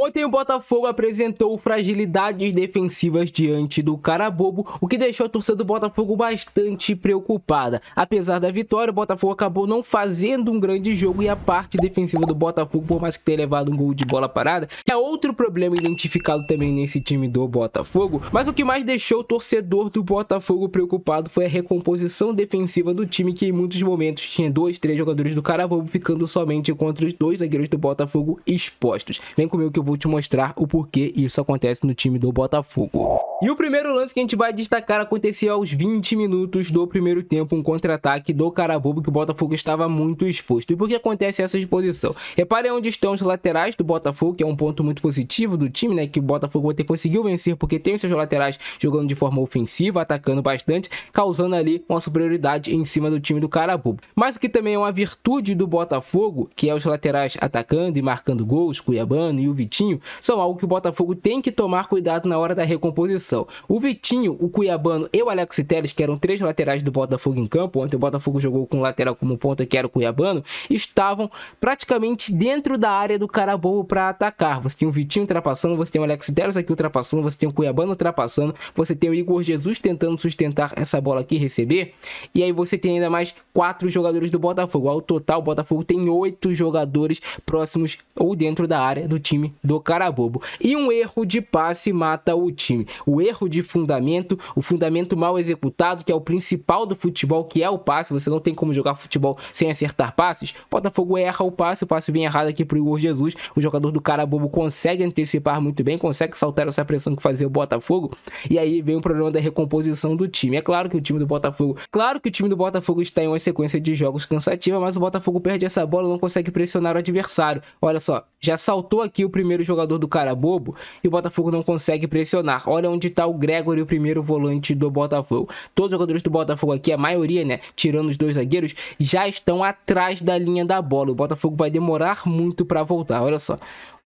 Ontem o Botafogo apresentou fragilidades defensivas diante do Carabobo, o que deixou a torcida do Botafogo bastante preocupada. Apesar da vitória, o Botafogo acabou não fazendo um grande jogo e a parte defensiva do Botafogo, por mais que tenha levado um gol de bola parada, é outro problema identificado também nesse time do Botafogo. Mas o que mais deixou o torcedor do Botafogo preocupado foi a recomposição defensiva do time, que em muitos momentos tinha 2, 3 jogadores do Carabobo ficando somente contra os 2 zagueiros do Botafogo expostos. Vem comigo que eu vou te mostrar o porquê isso acontece no time do Botafogo. E o primeiro lance que a gente vai destacar aconteceu aos 20 minutos do primeiro tempo, um contra-ataque do Carabobo que o Botafogo estava muito exposto. E por que acontece essa exposição? Reparem onde estão os laterais do Botafogo, que é um ponto muito positivo do time, né? Que o Botafogo até conseguiu vencer porque tem os seus laterais jogando de forma ofensiva, atacando bastante, causando ali uma superioridade em cima do time do Carabobo. Mas o que também é uma virtude do Botafogo, que é os laterais atacando e marcando gols, Cuiabano e o Vitinho, são algo que o Botafogo tem que tomar cuidado na hora da recomposição. O Vitinho, o Cuiabano e o Alex Telles, que eram 3 laterais do Botafogo em campo, ontem o Botafogo jogou com o lateral como ponta, que era o Cuiabano, estavam praticamente dentro da área do Carabobo para atacar. Você tem o Vitinho ultrapassando, você tem o Alex Telles aqui ultrapassando, você tem o Cuiabano ultrapassando, você tem o Igor Jesus tentando sustentar essa bola aqui e receber, e aí você tem ainda mais 4 jogadores do Botafogo. Ao total, o Botafogo tem 8 jogadores próximos ou dentro da área do time do Carabobo. E um erro de passe mata o time. O erro de fundamento, o fundamento mal executado, que é o principal do futebol, que é o passe. Você não tem como jogar futebol sem acertar passes. O Botafogo erra o passe vem errado aqui pro Igor Jesus. O jogador do Carabobo consegue antecipar muito bem, consegue saltar essa pressão que fazia o Botafogo. E aí vem o problema da recomposição do time. É claro que o time do Botafogo está em uma sequência de jogos cansativa, mas o Botafogo perde essa bola, não consegue pressionar o adversário. Olha só, já saltou aqui o primeiro jogador do Carabobo e o Botafogo não consegue pressionar. Olha onde tá o Gregory, o primeiro volante do Botafogo. Todos os jogadores do Botafogo aqui, a maioria, né, tirando os 2 zagueiros, já estão atrás da linha da bola. O Botafogo vai demorar muito para voltar. Olha só.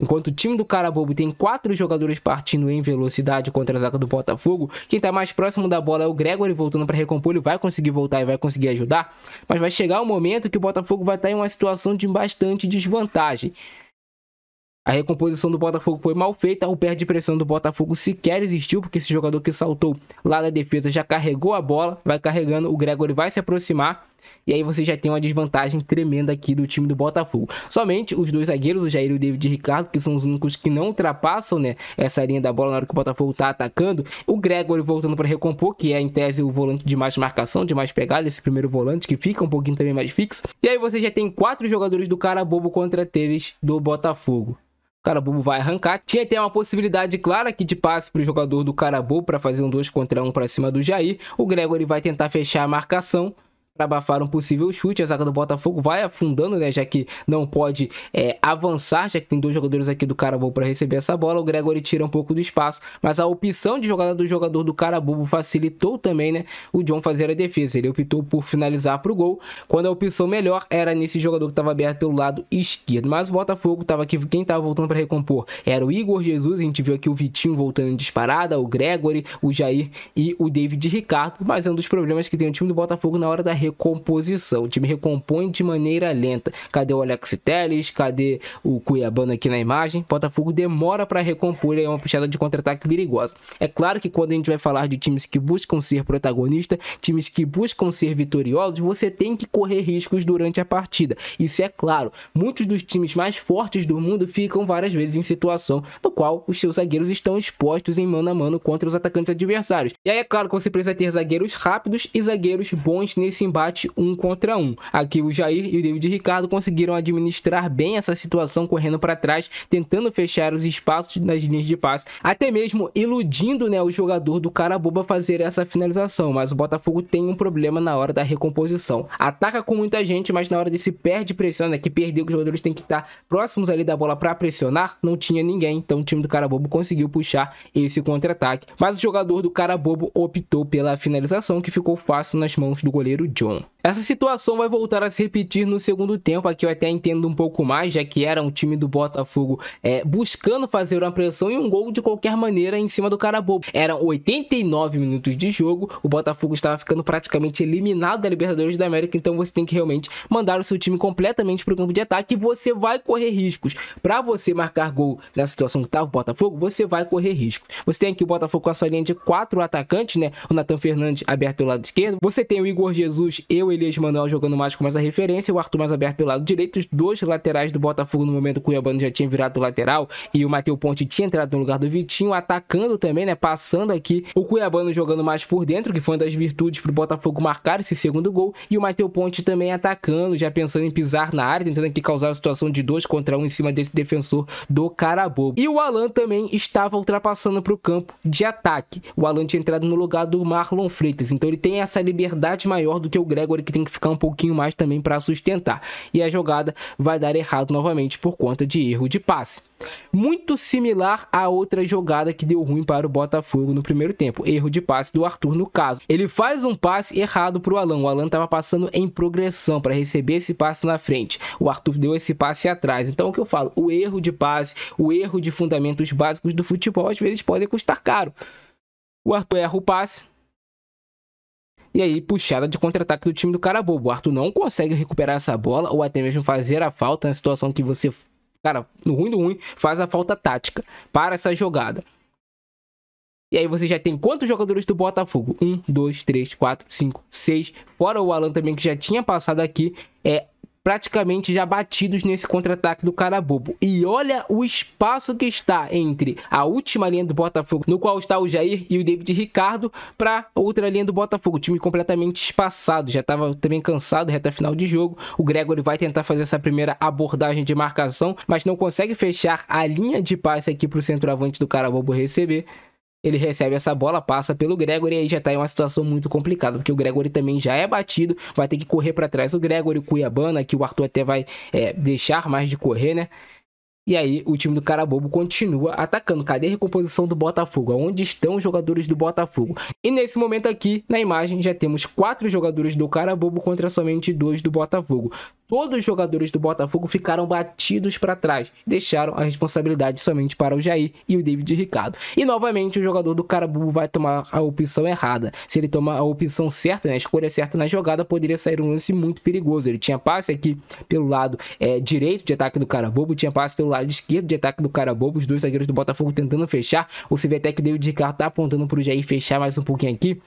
Enquanto o time do Carabobo tem 4 jogadores partindo em velocidade contra a zaga do Botafogo, quem está mais próximo da bola é o Gregory voltando para recompor. Ele vai conseguir voltar e vai conseguir ajudar, mas vai chegar um momento que o Botafogo vai estar em uma situação de bastante desvantagem. A recomposição do Botafogo foi mal feita, o pé de pressão do Botafogo sequer existiu, porque esse jogador que saltou lá da defesa já carregou a bola, vai carregando, o Gregory vai se aproximar, e aí você já tem uma desvantagem tremenda aqui do time do Botafogo. Somente os 2 zagueiros, o Jair e o David Ricardo, que são os únicos que não ultrapassam, né, essa linha da bola na hora que o Botafogo está atacando. O Gregory voltando para recompor, que é em tese o volante de mais marcação, de mais pegada, esse primeiro volante, que fica um pouquinho também mais fixo. E aí você já tem 4 jogadores do Carabobo contra 3 do Botafogo. O Carabobo vai arrancar. Tinha até uma possibilidade clara aqui de passe para o jogador do Carabobo para fazer um 2 contra 1 para cima do Jair. O Gregory vai tentar fechar a marcação para abafar um possível chute. A zaga do Botafogo vai afundando, né, já que não pode avançar, já que tem 2 jogadores aqui do Carabobo para receber essa bola. O Gregory tira um pouco do espaço, mas a opção de jogada do jogador do Carabobo facilitou também, né, o John fazer a defesa. Ele optou por finalizar para o gol, quando a opção melhor era nesse jogador que estava aberto pelo lado esquerdo. Mas o Botafogo estava aqui, quem estava voltando para recompor era o Igor Jesus. A gente viu aqui o Vitinho voltando em disparada, o Gregory, o Jair e o David Ricardo. Mas é um dos problemas que tem o time do Botafogo na hora da recomposição. O time recompõe de maneira lenta. Cadê o Alex Telles? Cadê o Cuiabano aqui na imagem? O Botafogo demora para recompor, é uma puxada de contra-ataque perigosa. É claro que quando a gente vai falar de times que buscam ser protagonista, times que buscam ser vitoriosos, você tem que correr riscos durante a partida. Isso é claro. Muitos dos times mais fortes do mundo ficam várias vezes em situação no qual os seus zagueiros estão expostos em mano a mano contra os atacantes adversários. E aí é claro que você precisa ter zagueiros rápidos e zagueiros bons nesse embate 1 contra 1. Aqui o Jair e o David Ricardo conseguiram administrar bem essa situação, correndo para trás, tentando fechar os espaços nas linhas de passe, até mesmo iludindo, né, o jogador do Carabobo a fazer essa finalização. Mas o Botafogo tem um problema na hora da recomposição. Ataca com muita gente, mas na hora de se perde pressão, né, que perdeu, que os jogadores têm que estar próximos ali da bola para pressionar, não tinha ninguém. Então o time do Carabobo conseguiu puxar esse contra-ataque, mas o jogador do Carabobo optou pela finalização, que ficou fácil nas mãos do goleiro John. Essa situação vai voltar a se repetir no segundo tempo. Aqui eu até entendo um pouco mais, já que era um time do Botafogo buscando fazer uma pressão e um gol de qualquer maneira em cima do Carabobo. Eram 89 minutos de jogo, o Botafogo estava ficando praticamente eliminado da Libertadores da América, então você tem que realmente mandar o seu time completamente para o campo de ataque e você vai correr riscos. Para você marcar gol nessa situação que estava o Botafogo, você vai correr riscos. Você tem aqui o Botafogo com a sua linha de 4 atacantes, né? O Nathan Fernandes aberto pelo lado esquerdo, você tem o Igor Jesus, Elias Manuel jogando mais com essa referência, o Arthur mais aberto pelo lado direito, os dois laterais do Botafogo no momento o Cuiabano já tinha virado do lateral e o Matheus Ponte tinha entrado no lugar do Vitinho, atacando também, né, passando aqui, o Cuiabano jogando mais por dentro, que foi uma das virtudes para o Botafogo marcar esse segundo gol, e o Matheus Ponte também atacando, já pensando em pisar na área, tentando aqui causar a situação de 2 contra 1 em cima desse defensor do Carabobo. E o Alan também estava ultrapassando para o campo de ataque. O Alan tinha entrado no lugar do Marlon Freitas, então ele tem essa liberdade maior do que o Gregory, que tem que ficar um pouquinho mais também para sustentar. E a jogada vai dar errado novamente por conta de erro de passe. Muito similar a outra jogada que deu ruim para o Botafogo no primeiro tempo. Erro de passe do Arthur no caso. Ele faz um passe errado para o Alan. O Alan estava passando em progressão para receber esse passe na frente. O Arthur deu esse passe atrás. Então o que eu falo? O erro de passe, o erro de fundamentos básicos do futebol às vezes podem custar caro. O Arthur erra o passe. E aí, puxada de contra-ataque do time do Carabobo. O Arthur não consegue recuperar essa bola ou até mesmo fazer a falta na situação que você, cara, no ruim do ruim, faz a falta tática para essa jogada. E aí você já tem quantos jogadores do Botafogo? 1, 2, 3, 4, 5, 6. Fora o Alan também, que já tinha passado aqui. Praticamente já batidos nesse contra-ataque do Carabobo. E olha o espaço que está entre a última linha do Botafogo, no qual está o Jair e o David Ricardo, para outra linha do Botafogo. O time completamente espaçado, já estava também cansado, reta final de jogo. O Gregory vai tentar fazer essa primeira abordagem de marcação, mas não consegue fechar a linha de passe aqui para o centroavante do Carabobo receber. Ele recebe essa bola, passa pelo Gregory e aí já tá em uma situação muito complicada, porque o Gregory também já é batido, vai ter que correr para trás o Gregory, o Cuiabano, aqui o Arthur até vai deixar mais de correr, né? E aí o time do Carabobo continua atacando. Cadê a recomposição do Botafogo? Onde estão os jogadores do Botafogo? E nesse momento aqui, na imagem, já temos 4 jogadores do Carabobo contra somente 2 do Botafogo. Todos os jogadores do Botafogo ficaram batidos para trás. Deixaram a responsabilidade somente para o Jair e o David Ricardo. E novamente o jogador do Carabobo vai tomar a opção errada. Se ele tomar a opção certa, né, a escolha certa na jogada, poderia sair um lance muito perigoso. Ele tinha passe aqui pelo lado direito de ataque do Carabobo, tinha passe pelo lado esquerdo de ataque do Carabobo, os dois zagueiros do Botafogo tentando fechar. Você vê até que o David Ricardo tá apontando para o Jair fechar mais um pouquinho aqui.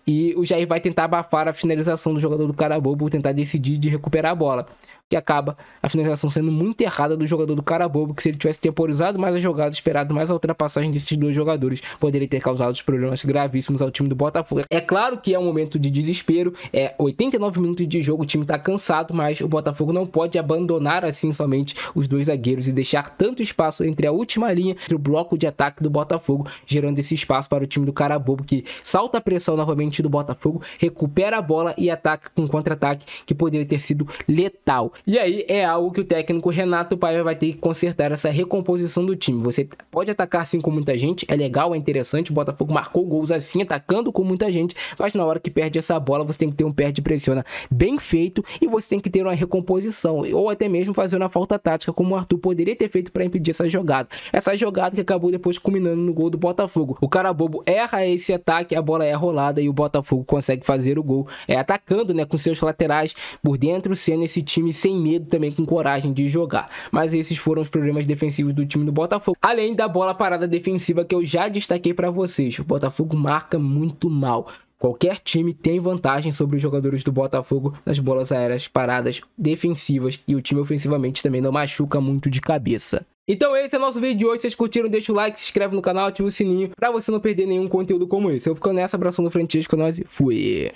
E o Jair vai tentar abafar a finalização do jogador do Carabobo, tentar decidir de recuperar a bola. Que acaba a finalização sendo muito errada do jogador do Carabobo, que se ele tivesse temporizado mais a jogada, esperado mais a ultrapassagem desses dois jogadores, poderia ter causado problemas gravíssimos ao time do Botafogo. É claro que é um momento de desespero, 89 minutos de jogo, o time tá cansado, mas o Botafogo não pode abandonar assim somente os dois zagueiros e deixar tanto espaço entre a última linha, entre o bloco de ataque do Botafogo, gerando esse espaço para o time do Carabobo, que salta a pressão novamente do Botafogo, recupera a bola e ataca com contra-ataque, que poderia ter sido letal. E aí é algo que o técnico Renato Paiva vai ter que consertar, essa recomposição do time. Você pode atacar assim com muita gente, é legal, é interessante, o Botafogo marcou gols assim, atacando com muita gente, mas na hora que perde essa bola, você tem que ter um perde-pressiona bem feito e você tem que ter uma recomposição, ou até mesmo fazer uma falta tática, como o Arthur poderia ter feito para impedir essa jogada. Essa jogada que acabou depois culminando no gol do Botafogo. O Carabobo erra esse ataque, a bola é rolada e o Botafogo consegue fazer o gol, atacando, né, com seus laterais por dentro, sendo esse time sem medo, também com coragem de jogar. Mas esses foram os problemas defensivos do time do Botafogo, além da bola parada defensiva que eu já destaquei para vocês. O Botafogo marca muito mal. Qualquer time tem vantagem sobre os jogadores do Botafogo nas bolas aéreas paradas defensivas, e o time ofensivamente também não machuca muito de cabeça. Então esse é o nosso vídeo de hoje. Se vocês curtiram, deixa o like, se inscreve no canal, ativa o sininho para você não perder nenhum conteúdo como esse. Eu fico nessa, abração do Francisco, nós e fui!